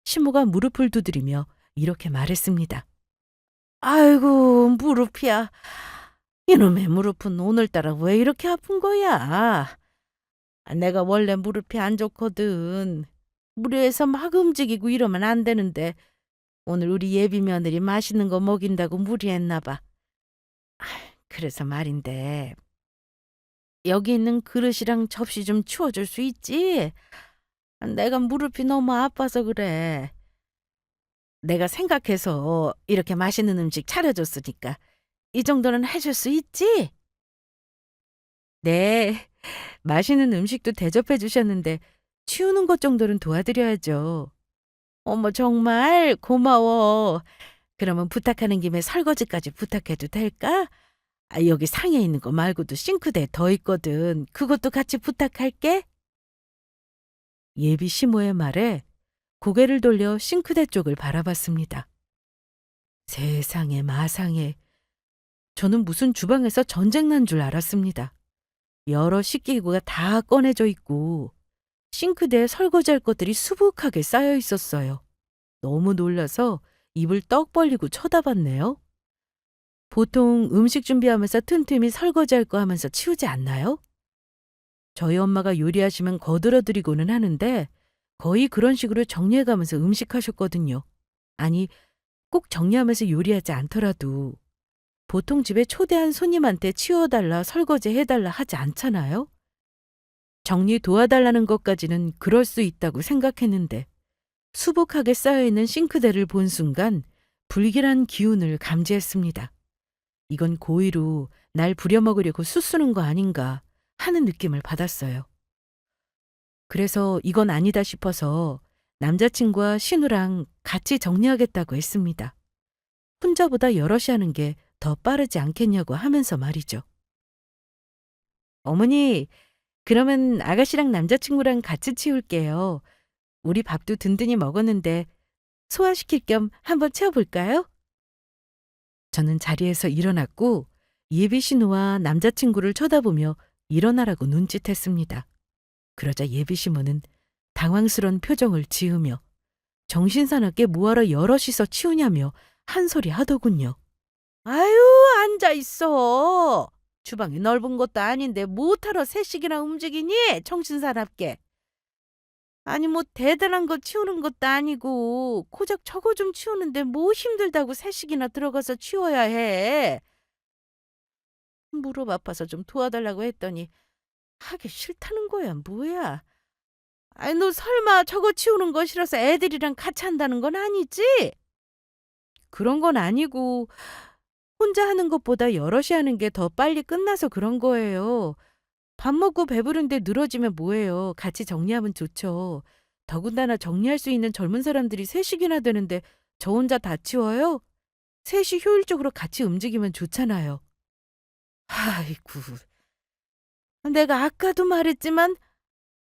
시모가 무릎을 두드리며 이렇게 말했습니다. 아이고, 무릎이야. 이놈의 무릎은 오늘따라 왜 이렇게 아픈 거야? 내가 원래 무릎이 안 좋거든. 무리해서 막 움직이고 이러면 안 되는데 오늘 우리 예비 며느리 맛있는 거 먹인다고 무리했나 봐. 그래서 말인데 여기 있는 그릇이랑 접시 좀 치워줄 수 있지? 내가 무릎이 너무 아파서 그래. 내가 생각해서 이렇게 맛있는 음식 차려줬으니까 이 정도는 해줄 수 있지? 네, 맛있는 음식도 대접해 주셨는데 치우는 것 정도는 도와드려야죠. 어머, 정말 고마워. 그러면 부탁하는 김에 설거지까지 부탁해도 될까? 여기 상에 있는 거 말고도 싱크대에 더 있거든. 그것도 같이 부탁할게. 예비 시모의 말에 고개를 돌려 싱크대 쪽을 바라봤습니다. 세상에 마상에. 저는 무슨 주방에서 전쟁 난 줄 알았습니다. 여러 식기구가 다 꺼내져 있고 싱크대에 설거지할 것들이 수북하게 쌓여 있었어요. 너무 놀라서 입을 떡 벌리고 쳐다봤네요. 보통 음식 준비하면서 틈틈이 설거지할 거 하면서 치우지 않나요? 저희 엄마가 요리하시면 거들어드리고는 하는데 거의 그런 식으로 정리해가면서 음식하셨거든요. 아니, 꼭 정리하면서 요리하지 않더라도 보통 집에 초대한 손님한테 치워달라, 설거지해달라 하지 않잖아요? 정리 도와달라는 것까지는 그럴 수 있다고 생각했는데 수북하게 쌓여있는 싱크대를 본 순간 불길한 기운을 감지했습니다. 이건 고의로 날 부려먹으려고 수쓰는 거 아닌가 하는 느낌을 받았어요. 그래서 이건 아니다 싶어서 남자친구와 신우랑 같이 정리하겠다고 했습니다. 혼자보다 여럿이 하는 게 더 빠르지 않겠냐고 하면서 말이죠. 어머니, 그러면 아가씨랑 남자친구랑 같이 치울게요. 우리 밥도 든든히 먹었는데 소화시킬 겸 한번 채워볼까요? 저는 자리에서 일어났고 예비 신우와 남자친구를 쳐다보며 일어나라고 눈짓했습니다. 그러자 예비 신우는 당황스런 표정을 지으며 정신사납게 뭐하러 여럿이서 치우냐며 한 소리 하더군요. 아유, 앉아있어. 주방이 넓은 것도 아닌데 못하러 셋씩이나 움직이니? 정신사납게. 아니 뭐 대단한 거 치우는 것도 아니고 고작 저거 좀 치우는데 뭐 힘들다고 셋씩이나 들어가서 치워야 해. 무릎 아파서 좀 도와달라고 했더니 하기 싫다는 거야, 뭐야. 아니 너 설마 저거 치우는 거 싫어서 애들이랑 같이 한다는 건 아니지? 그런 건 아니고 혼자 하는 것보다 여럿이 하는 게 더 빨리 끝나서 그런 거예요. 밥 먹고 배부른데 늘어지면 뭐해요. 같이 정리하면 좋죠. 더군다나 정리할 수 있는 젊은 사람들이 셋씩이나 되는데 저 혼자 다 치워요? 셋이 효율적으로 같이 움직이면 좋잖아요. 아이고. 내가 아까도 말했지만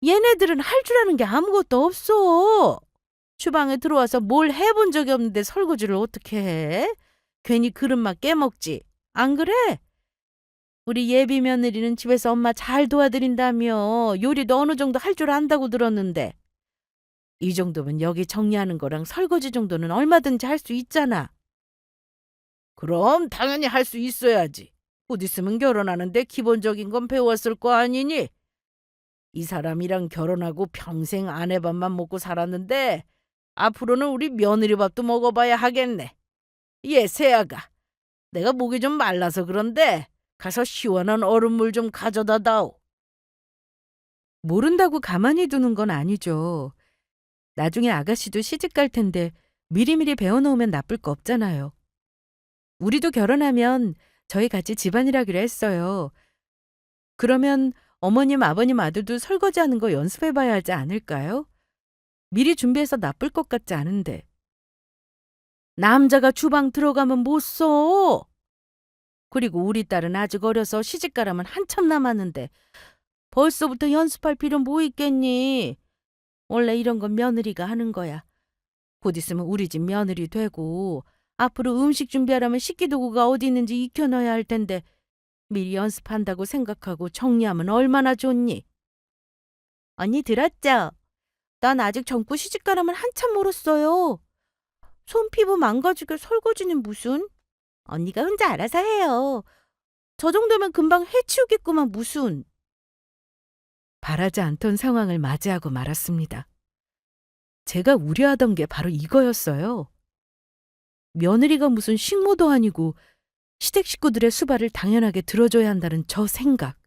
얘네들은 할 줄 아는 게 아무것도 없어. 주방에 들어와서 뭘 해본 적이 없는데 설거지를 어떻게 해? 괜히 그릇만 깨먹지. 안 그래? 우리 예비 며느리는 집에서 엄마 잘 도와드린다며 요리도 어느 정도 할 줄 안다고 들었는데 이 정도면 여기 정리하는 거랑 설거지 정도는 얼마든지 할 수 있잖아. 그럼 당연히 할 수 있어야지. 곧 있으면 결혼하는데 기본적인 건 배웠을 거 아니니? 이 사람이랑 결혼하고 평생 아내 밥만 먹고 살았는데 앞으로는 우리 며느리 밥도 먹어봐야 하겠네. 얘 새아가, 내가 목이 좀 말라서 그런데 가서 시원한 얼음물 좀 가져다 다오. 모른다고 가만히 두는 건 아니죠. 나중에 아가씨도 시집 갈 텐데 미리미리 배워놓으면 나쁠 거 없잖아요. 우리도 결혼하면 저희 같이 집안일 하기로 했어요. 그러면 어머님, 아버님 아들도 설거지하는 거 연습해봐야 하지 않을까요? 미리 준비해서 나쁠 것 같지 않은데. 남자가 주방 들어가면 못 써. 그리고 우리 딸은 아직 어려서 시집가라면 한참 남았는데 벌써부터 연습할 필요 뭐 있겠니? 원래 이런 건 며느리가 하는 거야. 곧 있으면 우리 집 며느리 되고 앞으로 음식 준비하려면 식기도구가 어디 있는지 익혀놔야 할 텐데 미리 연습한다고 생각하고 정리하면 얼마나 좋니? 언니 들었죠? 난 아직 젊고 시집가라면 한참 멀었어요. 손 피부 망가지게 설거지는 무슨? 언니가 혼자 알아서 해요. 저 정도면 금방 해치우겠구만 무슨. 바라지 않던 상황을 맞이하고 말았습니다. 제가 우려하던 게 바로 이거였어요. 며느리가 무슨 식모도 아니고 시댁 식구들의 수발을 당연하게 들어줘야 한다는 저 생각.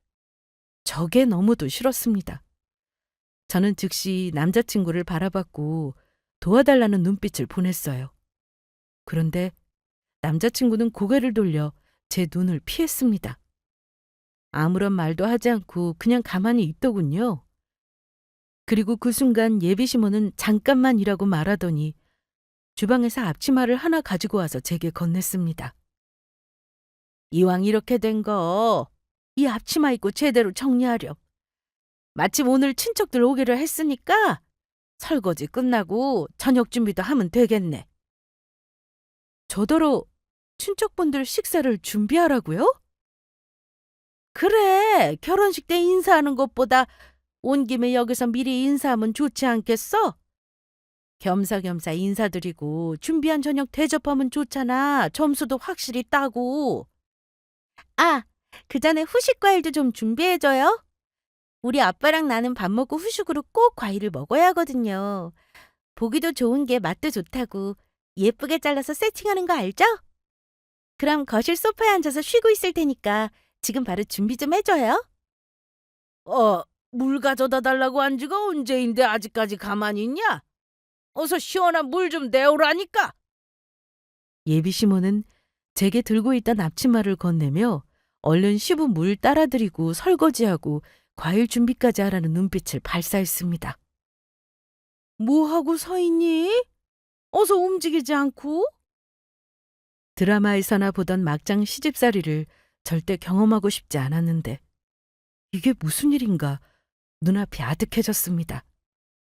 저게 너무도 싫었습니다. 저는 즉시 남자친구를 바라봤고 도와달라는 눈빛을 보냈어요. 그런데 남자친구는 고개를 돌려 제 눈을 피했습니다. 아무런 말도 하지 않고 그냥 가만히 있더군요. 그리고 그 순간 예비 시모는 잠깐만이라고 말하더니 주방에서 앞치마를 하나 가지고 와서 제게 건넸습니다. 이왕 이렇게 된 거, 이 앞치마 입고 제대로 정리하렴. 마침 오늘 친척들 오기로 했으니까 설거지 끝나고 저녁 준비도 하면 되겠네. 저더러 친척분들 식사를 준비하라고요? 그래, 결혼식 때 인사하는 것보다 온 김에 여기서 미리 인사하면 좋지 않겠어? 겸사겸사 인사드리고 준비한 저녁 대접하면 좋잖아. 점수도 확실히 따고. 아, 그 전에 후식 과일도 좀 준비해줘요. 우리 아빠랑 나는 밥 먹고 후식으로 꼭 과일을 먹어야 하거든요. 보기도 좋은 게 맛도 좋다고 예쁘게 잘라서 세팅하는 거 알죠? 그럼 거실 소파에 앉아서 쉬고 있을 테니까 지금 바로 준비 좀 해줘요. 물 가져다 달라고 한 지가 언제인데 아직까지 가만히 있냐? 어서 시원한 물 좀 내오라니까. 예비 시모는 제게 들고 있던 앞치마를 건네며 얼른 시부 물 따라드리고 설거지하고 과일 준비까지 하라는 눈빛을 발사했습니다. 뭐하고 서 있니? 어서 움직이지 않고? 드라마에서나 보던 막장 시집살이를 절대 경험하고 싶지 않았는데 이게 무슨 일인가 눈앞이 아득해졌습니다.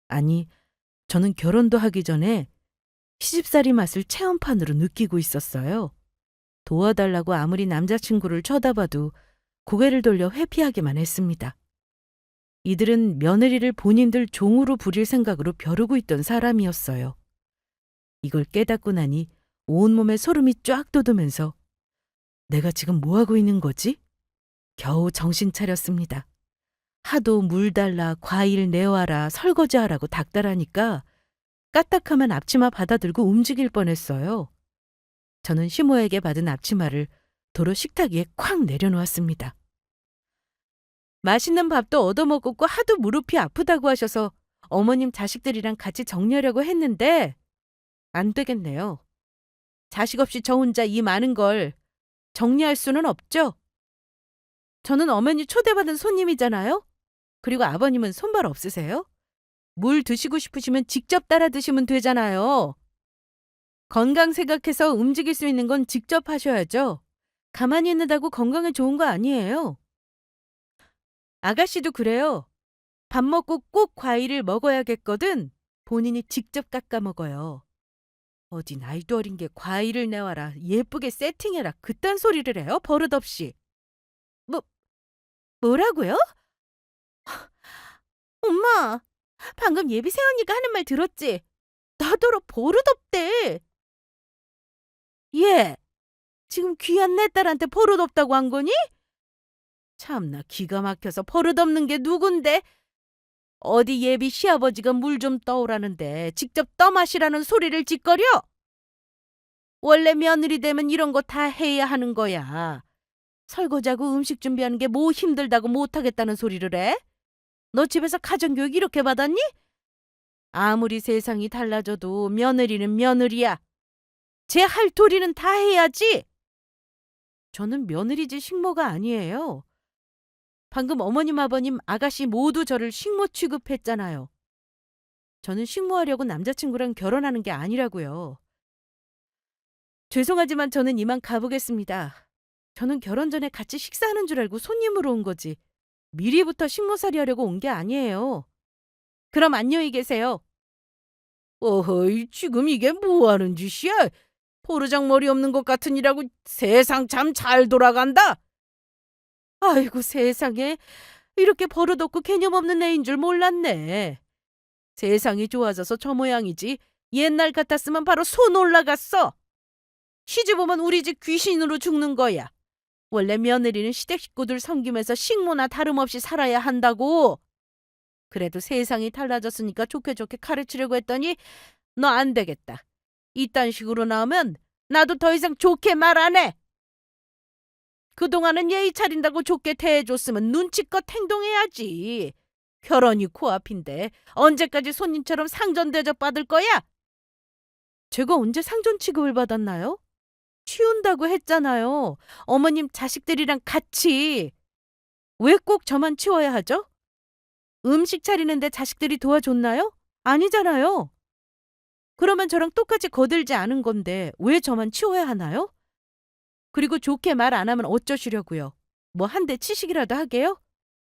아니, 저는 결혼도 하기 전에 시집살이 맛을 체험판으로 느끼고 있었어요. 도와달라고 아무리 남자친구를 쳐다봐도 고개를 돌려 회피하기만 했습니다. 이들은 며느리를 본인들 종으로 부릴 생각으로 벼르고 있던 사람이었어요. 이걸 깨닫고 나니 온몸에 소름이 쫙 돋으면서 내가 지금 뭐하고 있는 거지? 겨우 정신 차렸습니다. 하도 물 달라, 과일 내와라, 설거지하라고 닥달하니까 까딱하면 앞치마 받아들고 움직일 뻔했어요. 저는 시모에게 받은 앞치마를 도로 식탁 위에 쾅 내려놓았습니다. 맛있는 밥도 얻어먹었고 하도 무릎이 아프다고 하셔서 어머님 자식들이랑 같이 정리하려고 했는데 안 되겠네요. 자식 없이 저 혼자 이 많은 걸 정리할 수는 없죠. 저는 어머니 초대받은 손님이잖아요. 그리고 아버님은 손발 없으세요? 물 드시고 싶으시면 직접 따라 드시면 되잖아요. 건강 생각해서 움직일 수 있는 건 직접 하셔야죠. 가만히 있는다고 건강에 좋은 거 아니에요. 아가씨도 그래요. 밥 먹고 꼭 과일을 먹어야겠거든. 본인이 직접 깎아 먹어요. 어디 나이도 어린 게 과일을 내와라, 예쁘게 세팅해라 그딴 소리를 해요? 버릇없이. 뭐, 뭐라고요? 엄마, 방금 예비 새언니가 하는 말 들었지? 나더러 버릇없대. 얘, 지금 귀한 내 딸한테 버릇없다고 한 거니? 참나 기가 막혀서 버릇없는 게 누군데? 어디 예비 시아버지가 물 좀 떠오라는데 직접 떠마시라는 소리를 짓거려? 원래 며느리 되면 이런 거 다 해야 하는 거야. 설거지하고 음식 준비하는 게 뭐 힘들다고 못하겠다는 소리를 해? 너 집에서 가정교육 이렇게 받았니? 아무리 세상이 달라져도 며느리는 며느리야. 제 할 도리는 다 해야지. 저는 며느리지 식모가 아니에요. 방금 어머님, 아버님, 아가씨 모두 저를 식모 취급했잖아요. 저는 식모하려고 남자친구랑 결혼하는 게 아니라고요. 죄송하지만 저는 이만 가보겠습니다. 저는 결혼 전에 같이 식사하는 줄 알고 손님으로 온 거지. 미리부터 식모살이 하려고 온 게 아니에요. 그럼 안녕히 계세요. 어허이, 지금 이게 뭐 하는 짓이야? 포르장머리 없는 것 같으니라고 세상 참 잘 돌아간다. 아이고 세상에, 이렇게 버릇없고 개념 없는 애인 줄 몰랐네. 세상이 좋아져서 저 모양이지 옛날 같았으면 바로 손 올라갔어. 시집 오면 우리 집 귀신으로 죽는 거야. 원래 며느리는 시댁 식구들 섬기면서 식모나 다름없이 살아야 한다고. 그래도 세상이 달라졌으니까 좋게 좋게 가르치려고 했더니 너 안 되겠다. 이딴 식으로 나오면 나도 더 이상 좋게 말 안 해. 그동안은 예의 차린다고 좋게 대해줬으면 눈치껏 행동해야지. 결혼이 코앞인데 언제까지 손님처럼 상전 대접 받을 거야? 제가 언제 상전 취급을 받았나요? 치운다고 했잖아요. 어머님 자식들이랑 같이. 왜 꼭 저만 치워야 하죠? 음식 차리는데 자식들이 도와줬나요? 아니잖아요. 그러면 저랑 똑같이 거들지 않은 건데 왜 저만 치워야 하나요? 그리고 좋게 말 안 하면 어쩌시려고요? 뭐 한 대 치시기라도 하게요?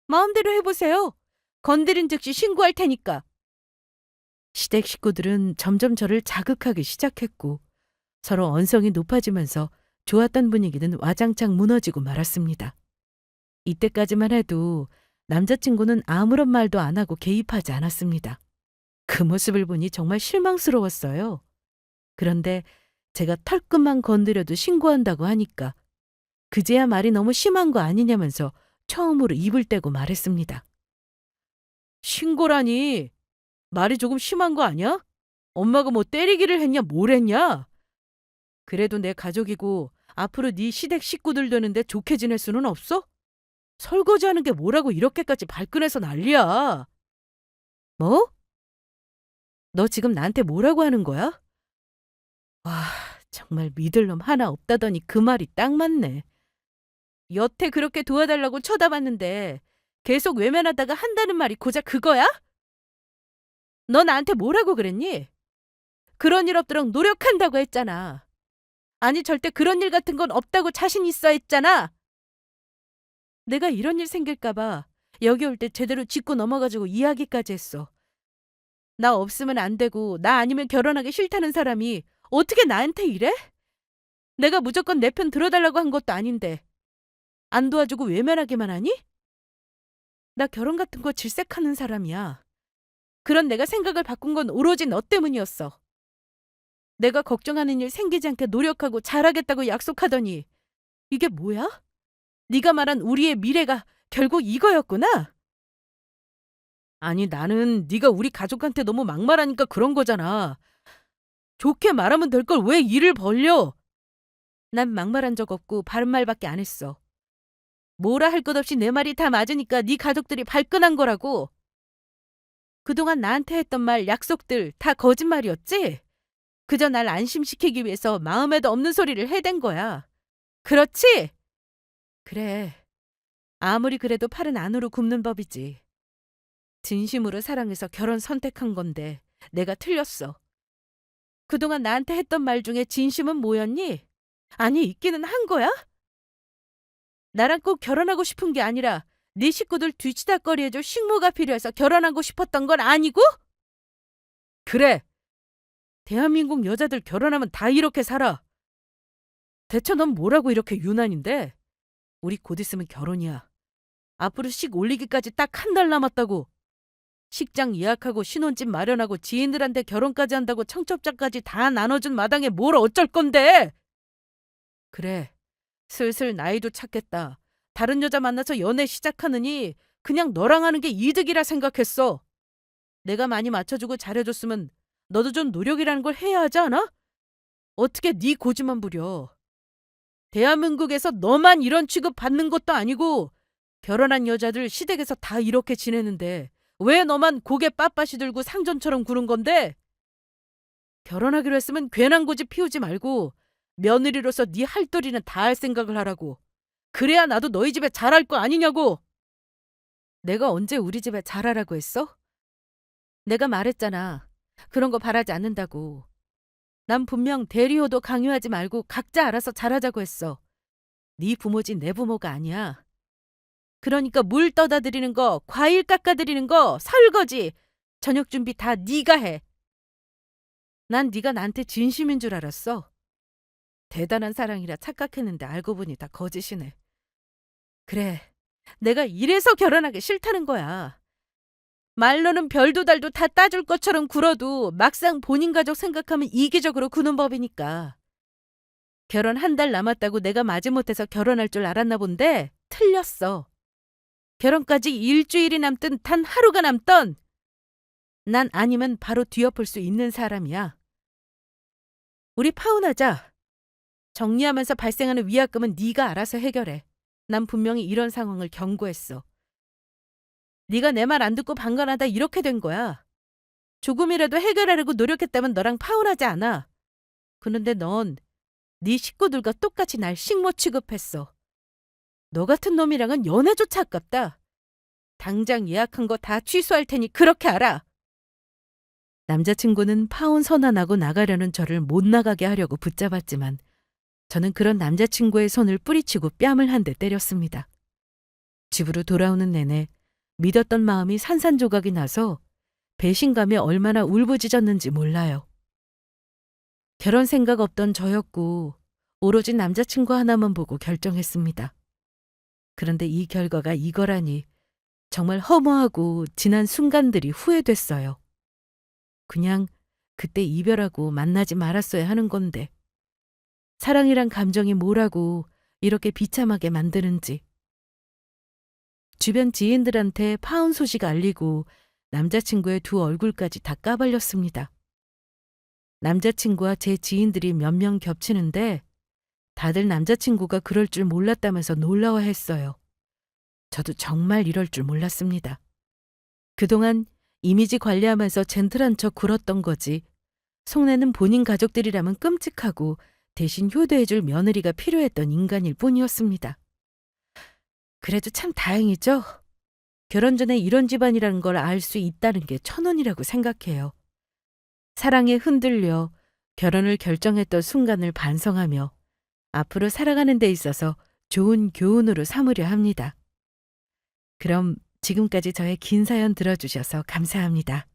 마음대로 해보세요. 건드린 즉시 신고할 테니까. 시댁 식구들은 점점 저를 자극하기 시작했고 서로 언성이 높아지면서 좋았던 분위기는 와장창 무너지고 말았습니다. 이때까지만 해도 남자친구는 아무런 말도 안 하고 개입하지 않았습니다. 그 모습을 보니 정말 실망스러웠어요. 그런데 제가 털끝만 건드려도 신고한다고 하니까 그제야 말이 너무 심한 거 아니냐면서 처음으로 입을 떼고 말했습니다. 신고라니 말이 조금 심한 거 아니야? 엄마가 뭐 때리기를 했냐 뭘 했냐? 그래도 내 가족이고 앞으로 네 시댁 식구들 되는데 좋게 지낼 수는 없어? 설거지하는 게 뭐라고 이렇게까지 발끈해서 난리야. 뭐? 너 지금 나한테 뭐라고 하는 거야? 와, 정말 믿을 놈 하나 없다더니 그 말이 딱 맞네. 여태 그렇게 도와달라고 쳐다봤는데 계속 외면하다가 한다는 말이 고작 그거야? 너 나한테 뭐라고 그랬니? 그런 일 없도록 노력한다고 했잖아. 아니 절대 그런 일 같은 건 없다고 자신 있어 했잖아. 내가 이런 일 생길까 봐 여기 올 때 제대로 짚고 넘어가지고 이야기까지 했어. 나 없으면 안 되고 나 아니면 결혼하기 싫다는 사람이 어떻게 나한테 이래? 내가 무조건 내 편 들어달라고 한 것도 아닌데 안 도와주고 외면하기만 하니? 나 결혼 같은 거 질색하는 사람이야. 그런 내가 생각을 바꾼 건 오로지 너 때문이었어. 내가 걱정하는 일 생기지 않게 노력하고 잘하겠다고 약속하더니 이게 뭐야? 네가 말한 우리의 미래가 결국 이거였구나? 아니 나는 네가 우리 가족한테 너무 막말하니까 그런 거잖아. 좋게 말하면 될 걸 왜 일을 벌려? 난 막말한 적 없고 바른 말밖에 안 했어. 뭐라 할 것 없이 내 말이 다 맞으니까 네 가족들이 발끈한 거라고. 그동안 나한테 했던 말, 약속들 다 거짓말이었지? 그저 날 안심시키기 위해서 마음에도 없는 소리를 해댄 거야. 그렇지? 그래. 아무리 그래도 팔은 안으로 굽는 법이지. 진심으로 사랑해서 결혼 선택한 건데 내가 틀렸어. 그동안 나한테 했던 말 중에 진심은 뭐였니? 아니, 있기는 한 거야? 나랑 꼭 결혼하고 싶은 게 아니라 네 식구들 뒤치다꺼리해줄 식모가 필요해서 결혼하고 싶었던 건 아니고? 그래. 대한민국 여자들 결혼하면 다 이렇게 살아. 대체 넌 뭐라고 이렇게 유난인데? 우리 곧 있으면 결혼이야. 앞으로 식 올리기까지 딱 한 달 남았다고. 식장 예약하고 신혼집 마련하고 지인들한테 결혼까지 한다고 청첩장까지 다 나눠준 마당에 뭘 어쩔 건데? 그래. 슬슬 나이도 찼겠다. 다른 여자 만나서 연애 시작하느니 그냥 너랑 하는 게 이득이라 생각했어. 내가 많이 맞춰주고 잘해줬으면 너도 좀 노력이라는 걸 해야 하지 않아? 어떻게 네 고집만 부려. 대한민국에서 너만 이런 취급 받는 것도 아니고 결혼한 여자들 시댁에서 다 이렇게 지내는데 왜 너만 고개 빳빳이 들고 상전처럼 구는 건데? 결혼하기로 했으면 괜한 고집 피우지 말고 며느리로서 네 할 도리는 다 할 생각을 하라고. 그래야 나도 너희 집에 잘할 거 아니냐고. 내가 언제 우리 집에 잘하라고 했어? 내가 말했잖아. 그런 거 바라지 않는다고. 난 분명 대리호도 강요하지 말고 각자 알아서 잘하자고 했어. 네 부모지 내 부모가 아니야. 그러니까 물 떠다 드리는 거, 과일 깎아 드리는 거, 설거지, 저녁 준비 다 네가 해. 난 네가 나한테 진심인 줄 알았어. 대단한 사랑이라 착각했는데 알고 보니 다 거짓이네. 그래, 내가 이래서 결혼하기 싫다는 거야. 말로는 별도 달도 다 따줄 것처럼 굴어도 막상 본인 가족 생각하면 이기적으로 구는 법이니까. 결혼 한 달 남았다고 내가 마지못해서 결혼할 줄 알았나 본데 틀렸어. 결혼까지 일주일이 남든 단 하루가 남던 난 아니면 바로 뒤엎을 수 있는 사람이야. 우리 파혼하자. 정리하면서 발생하는 위약금은 네가 알아서 해결해. 난 분명히 이런 상황을 경고했어. 네가 내 말 안 듣고 방관하다 이렇게 된 거야. 조금이라도 해결하려고 노력했다면 너랑 파혼하지 않아. 그런데 넌 네 식구들과 똑같이 날 식모 취급했어. 너 같은 놈이랑은 연애조차 아깝다. 당장 예약한 거 다 취소할 테니 그렇게 알아. 남자친구는 파혼 선언하고 나가려는 저를 못 나가게 하려고 붙잡았지만 저는 그런 남자친구의 손을 뿌리치고 뺨을 한 대 때렸습니다. 집으로 돌아오는 내내 믿었던 마음이 산산조각이 나서 배신감에 얼마나 울부짖었는지 몰라요. 결혼 생각 없던 저였고 오로지 남자친구 하나만 보고 결정했습니다. 그런데 이 결과가 이거라니 정말 허무하고 지난 순간들이 후회됐어요. 그냥 그때 이별하고 만나지 말았어야 하는 건데 사랑이란 감정이 뭐라고 이렇게 비참하게 만드는지. 주변 지인들한테 파혼 소식 알리고 남자친구의 두 얼굴까지 다 까발렸습니다. 남자친구와 제 지인들이 몇 명 겹치는데 다들 남자친구가 그럴 줄 몰랐다면서 놀라워했어요. 저도 정말 이럴 줄 몰랐습니다. 그동안 이미지 관리하면서 젠틀한 척 굴었던 거지. 속내는 본인 가족들이라면 끔찍하고 대신 효도해줄 며느리가 필요했던 인간일 뿐이었습니다. 그래도 참 다행이죠. 결혼 전에 이런 집안이라는 걸 알 수 있다는 게 천운이라고 생각해요. 사랑에 흔들려 결혼을 결정했던 순간을 반성하며 앞으로 살아가는 데 있어서 좋은 교훈으로 삼으려 합니다. 그럼 지금까지 저의 긴 사연 들어주셔서 감사합니다.